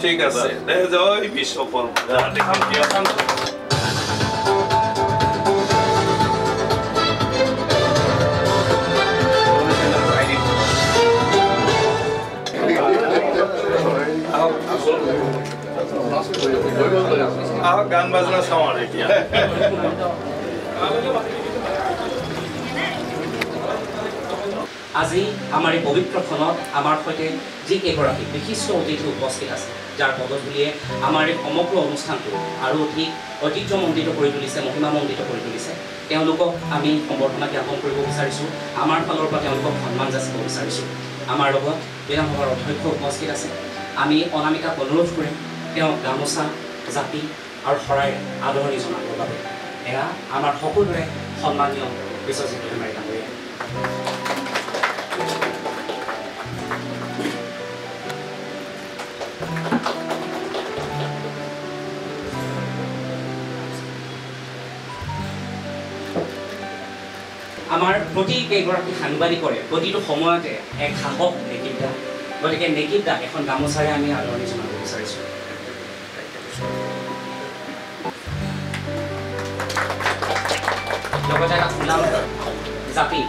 ঠিক আছে জয় বিশ্বকৰ্মা দেখাম কি গান বাজনা চাওঁ এতিয়া আজি আমাৰ এই পবিত্ৰ ক্ষণত আমাৰ সৈতে যি কেইগৰাকী বিশিষ্ট অতিথি উপস্থিত আছে যাৰ পদধূলিয়ে আমাৰ এই সমগ্ৰ অনুষ্ঠানটো আৰু অধিক ঐতিহ্যমণ্ডিত কৰি তুলিছে মহিমামণ্ডিত কৰি তুলিছে তেওঁলোকক আমি সম্বৰ্ধনা জ্ঞাপন কৰিব বিচাৰিছোঁ আমাৰ ফালৰ পৰা তেওঁলোকক সন্মান যাচিব বিচাৰিছোঁ আমাৰ লগত বিধানসভাৰ অধ্যক্ষ উপস্থিত আছে আমি অনামিকাক অনুৰোধ কৰিম তেওঁক গামোচা জাপি আৰু শৰাই আদৰণি জনাবৰ বাবে এয়া আমাৰ সকলোৰে সন্মানীয় বিশ্বজিৎ দৈমাৰী ডাঙৰীয়া আমাৰ প্ৰতি কেইগৰাকী সাংবাদিকৰে প্ৰতিটো সময়তে এক সাহস নেকিবদা গতিকে নেকিবদাক এখন গামোচাৰে আমি আদৰণি জনাব বিচাৰিছোঁ লগতে এটা ফুলাম জাপি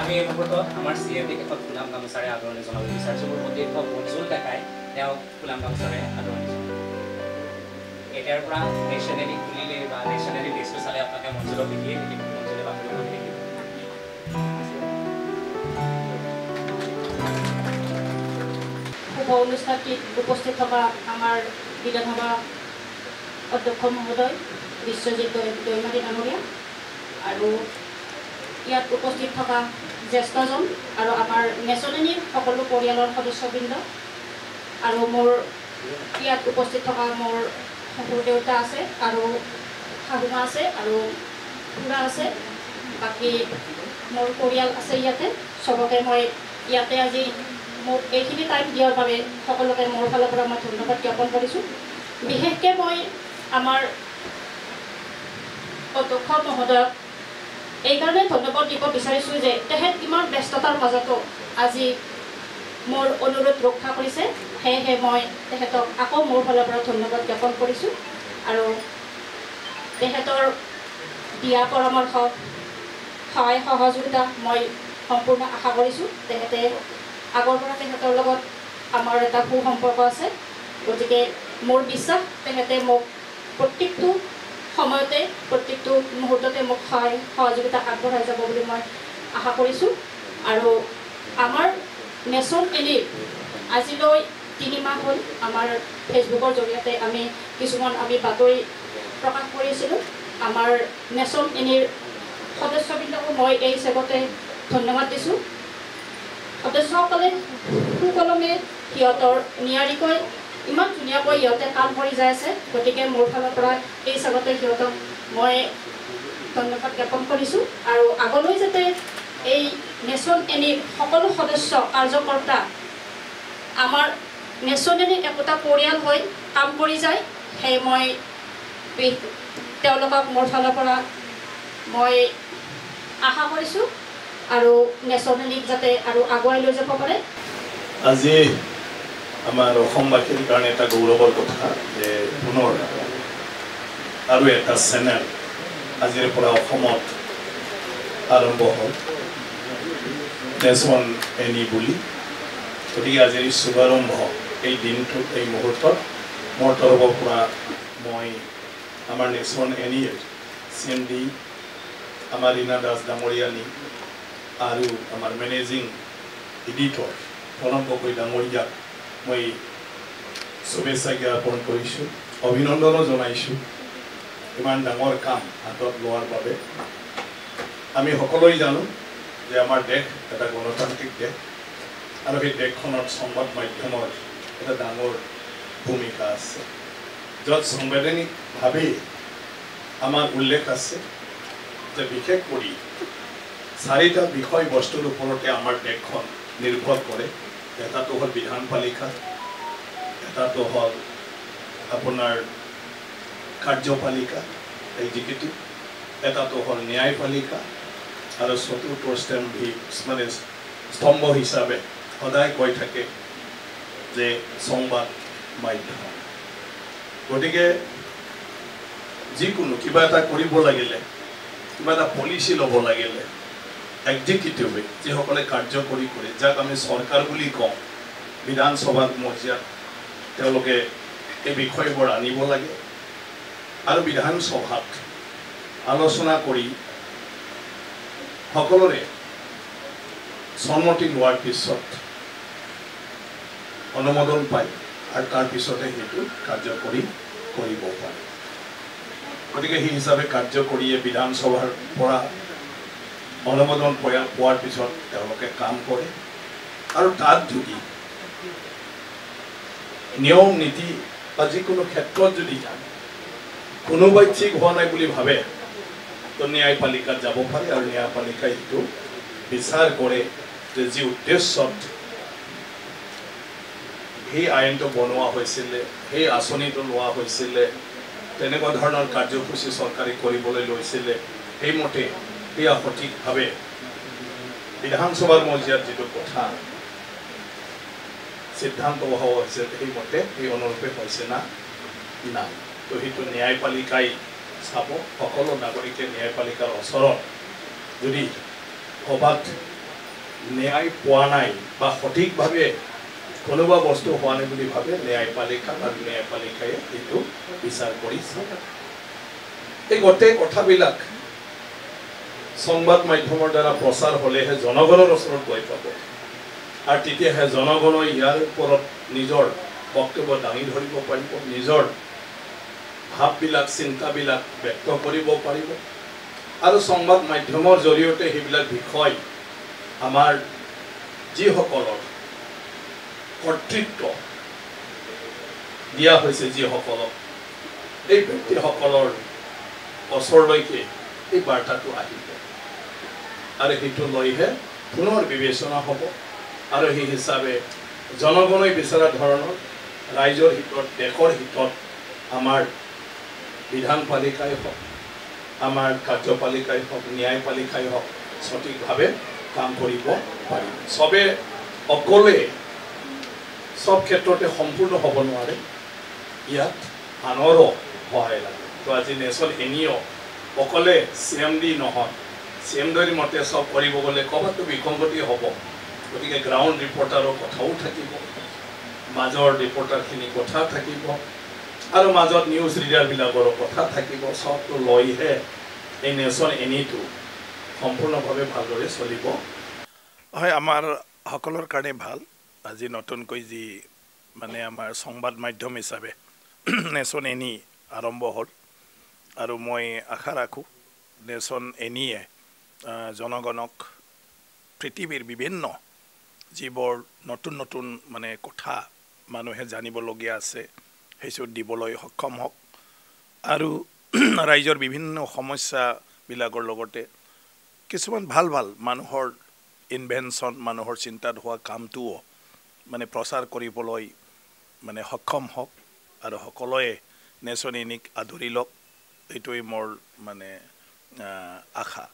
আমি এই মুহূৰ্তত আমাৰ CMDক এখন ফুলাম গামোচাৰে আদৰণি জনাব বিচাৰিছোঁ মোৰ অধ্যক্ষ মঞ্জুল ডেকাই তেওঁক ফুলাম গামোচাৰে আদৰণি জনাব এতিয়াৰ পৰা নেশ্যনেলি খুলিলে বা নেশ্যনেলি লিষ্টটো চালে আপোনালোকে মঞ্জুলক দেখিয়ে থাকিব মঞ্জুলে বাতৰি দেখিব শুভ অনুষ্ঠানটিত উপস্থিত থকা আমাৰ বিধানসভা অধ্যক্ষ মহোদয় বিশ্বজিৎ দৈমাৰী ডাঙৰীয়া আৰু ইয়াত উপস্থিত থকা জ্যেষ্ঠজন আৰু আমাৰ নেশ্যনেলিৰ সকলো পৰিয়ালৰ সদস্যবৃন্দ আৰু মোৰ ইয়াত উপস্থিত থকা মোৰ শহুৰ দেউতা আছে আৰু শাহুমা আছে আৰু খুৰা আছে বাকী মোৰ পৰিয়াল আছে ইয়াতে চবকে মই ইয়াতে আজি মোক এইখিনি টাইম দিয়াৰ বাবে সকলোকে মোৰ ফালৰ পৰা মই ধন্যবাদ জ্ঞাপন কৰিছোঁ বিশেষকৈ মই আমাৰ অধ্যক্ষ মহোদয়ক এইকাৰণে ধন্যবাদ দিব বিচাৰিছোঁ যে তেখেত ইমান ব্যস্ততাৰ মাজতো আজি মোৰ অনুৰোধ ৰক্ষা কৰিছে সেয়েহে মই তেখেতক আকৌ মোৰ ফালৰ পৰা ধন্যবাদ জ্ঞাপন কৰিছোঁ আৰু তেখেতৰ দিয়া পৰামৰ্শ সহায় সহযোগিতা মই সম্পূৰ্ণ আশা কৰিছোঁ তেখেতে আগৰ পৰা তেখেতৰ লগত আমাৰ এটা সুসম্পৰ্ক আছে গতিকে মোৰ বিশ্বাস তেখেতে মোক প্ৰত্যেকটো সময়তে প্ৰত্যেকটো মুহূৰ্ততে মোক সহায় সহযোগিতা আগবঢ়াই যাব বুলি মই আশা কৰিছোঁ আৰু আমাৰ নেশ্যন এনিৰ আজিলৈ 3 মাহ হ'ল আমাৰ ফেচবুকৰ জৰিয়তে আমি কিছুমান বাতৰি প্ৰকাশ কৰিছিলোঁ আমাৰ নেশ্যন এনিৰ সদস্যবৃন্দকো মই এই হিচাপতে ধন্যবাদ দিছোঁ সদস্যসকলে সুকলমে সিহঁতৰ নিয়াৰিকৈ ইমান ধুনীয়াকৈ সিহঁতে কাম কৰি যাই আছে গতিকে মোৰ ফালৰ পৰা এই হিচাপতে সিহঁতক মই ধন্যবাদ জ্ঞাপন কৰিছোঁ আৰু আগলৈ যাতে এই নেশ্যন এনিৰ সকলো সদস্য কাৰ্যকৰ্তা আমাৰ নেশ্যন এনিৰ একোটা পৰিয়াল হৈ কাম কৰি যায় সেই মই তেওঁলোকক মোৰ ফালৰ পৰা মই আশা কৰিছোঁ আৰু নেশ্যন এনিক যাতে আৰু আগুৱাই লৈ যাব পাৰে আজি আমাৰ অসমবাসীৰ কাৰণে এটা গৌৰৱৰ কথা যে পুনৰ আৰু এটা চেনেল আজিৰ পৰা অসমত আৰম্ভ হ'ল নেশ্যন এনি বুলি গতিকে আজিৰ শুভাৰম্ভ এই দিনটোত এই মুহূৰ্তত মোৰ তৰফৰ পৰা মই আমাৰ নেশ্যন এনিৰ CMD আমাৰ ৰীনা দাস ডাঙৰীয়ানী আৰু আমাৰ মেনেজিং এডিটৰ প্ৰণৱ গগৈ ডাঙৰীয়াক মই শুভেচ্ছা জ্ঞাপন কৰিছোঁ অভিনন্দনো জনাইছোঁ ইমান ডাঙৰ কাম হাতত লোৱাৰ বাবে আমি সকলোৱে জানো যে আমাৰ দেশ এটা গণতান্ত্ৰিক দেশ আৰু সেই দেশখনত সংবাদ মাধ্যমৰ এটা ডাঙৰ ভূমিকা আছে য'ত সাংবিধানিকভাৱে আমাৰ উল্লেখ আছে যে বিশেষ কৰি 4টা বিষয়বস্তুৰ ওপৰতে আমাৰ দেশখন নিৰ্ভৰ কৰে এটাটো হ'ল বিধানপালিকা এটাটো হ'ল আপোনাৰ কাৰ্যপালিকা এক্সিকিউটিভ, এটাটো হ'ল ন্যায়পালিকা, আৰু চতুৰ্থ মানে স্তম্ভ হিচাপে সদায় কৈ থাকে যে সংবাদ মাধ্যম। গতিকে যিকোনো কিবা এটা কৰিব লাগিলে, কিবা এটা পলিচি ল'ব লাগিলে এক্সিকিউটিভে যিসকলে কাৰ্যকৰী কৰে, যাক আমি চৰকাৰ বুলি কওঁ, বিধানসভাত মজিয়াত তেওঁলোকে এই বিষয়বোৰ আনিব লাগে আৰু বিধানসভাত আলোচনা কৰি সকলোৰে সন্মতি লোৱাৰ পিছত অনুমোদন পায় আৰু তাৰ পিছতে সেইটো কাৰ্যকৰী কৰিব পাৰে। গতিকে সেই হিচাপে কাৰ্যকৰীয়ে বিধানসভাৰ পৰা অনুমোদন পোৱাৰ পিছত তেওঁলোকে কাম কৰে আৰু তাত যদি নিয়ম নীতি বা যিকোনো ক্ষেত্ৰত যদি কোনোবাই ঠিক হোৱা নাই বুলি ভাবে তো ন্যায়পালিকাত যাব পাৰে আৰু ন্যায়পালিকাই সেইটো বিচাৰ কৰে যে যি উদ্দেশ্যত সেই আইনটো বনোৱা হৈছিলে, সেই আঁচনিটো লোৱা হৈছিলে, তেনেকুৱা ধৰণৰ কাৰ্যসূচী চৰকাৰে কৰিবলৈ লৈছিলে, সেইমতে সেয়া সঠিকভাৱে বিধানসভাৰ মজিয়াত যিটো কথা সিদ্ধান্ত হোৱা হৈছে সেইমতে সেই অনুৰূপে হৈছে না নাই। তো সেইটো ন্যায়পালিকাই চাব। সকলো নাগৰিকে ন্যায়পালিকাৰ ওচৰত যদি ক'ৰবাত ন্যায় পোৱা নাই বা সঠিকভাৱে কোনোবা বস্তু হোৱা নাই বুলি ভাবে, ন্যায়পালিকা আৰু ন্যায়পালিকাই এইটো বিচাৰ কৰি চাব। এই গোটেই কথাবিলাক সংবাদ মাধ্যমৰ দ্বাৰা প্ৰচাৰ হ'লেহে জনগণৰ ওচৰত গৈ পাব আৰু তেতিয়াহে জনগণে ইয়াৰ ওপৰত নিজৰ বক্তব্য দাঙি ধৰিব পাৰিব, নিজৰ ভাৱবিলাক চিন্তাবিলাক ব্যক্ত কৰিব পাৰিব আৰু সংবাদ মাধ্যমৰ জৰিয়তে সেইবিলাক বিষয় আমাৰ যিসকলৰ কৰ্তৃত্ব দিয়া হৈছে, যিসকলক এই ব্যক্তিসকলৰ ওচৰলৈকে এই বাৰ্তাটো আহিব আৰু সেইটো লৈহে পুনৰ বিবেচনা হ'ব আৰু সেই হিচাপে জনগণে বিচৰা ধৰণৰ ৰাইজৰ হিতত, দেশৰ হিতত আমাৰ বিধানপালিকাই হওক, আমাৰ কাৰ্যপালিকাই হওক, ন্যায়পালিকাই হওক সঠিকভাৱে কাম কৰিব পাৰিব। চবে অকলে সব ক্ষেত্ৰতে সম্পূৰ্ণ হ'ব নোৱাৰে, ইয়াত আনৰো সহায় লাগে। তো আজি নেশ্যন এনিও অকলে CMD নহয়, CMDৰ মতে সব কৰিব গ'লে ক'ৰবাততো বিসংগতি হ'ব। গতিকে গ্ৰাউণ্ড ৰিপৰ্টাৰৰ কথাও থাকিব, মাজৰ ৰিপৰ্টাৰখিনি কথা থাকিব আৰু মাজত নিউজ ৰিডাৰবিলাকৰো কথা থাকিব। সবটো লৈহে এই নেশ্যন এনিটো সম্পূৰ্ণভাৱে ভালদৰে চলিব। হয়, আমাৰ সকলৰ কাৰণে ভাল। আজি নতুনকৈ যি মানে আমাৰ সংবাদ মাধ্যম হিচাপে নেশ্যন এনি আৰম্ভ হ'ল আৰু মই আশা ৰাখোঁ নেশ্যন এনিয়ে জনগণক পৃথিৱীৰ বিভিন্ন যিবোৰ নতুন নতুন মানে কথা মানুহে জানিবলগীয়া আছে সেইবোৰ দিবলৈ সক্ষম হওক আৰু ৰাইজৰ বিভিন্ন সমস্যাবিলাকৰ লগতে কিছুমান ভাল ভাল মানুহৰ ইনভেনশ্যন, মানুহৰ চিন্তাত হোৱা কামটোও মানে প্ৰচাৰ কৰিবলৈ মানে সক্ষম হওক আৰু সকলোৱে নেশ্যন এনিক আদৰি লওক, এইটোৱেই মোৰ মানে আশা।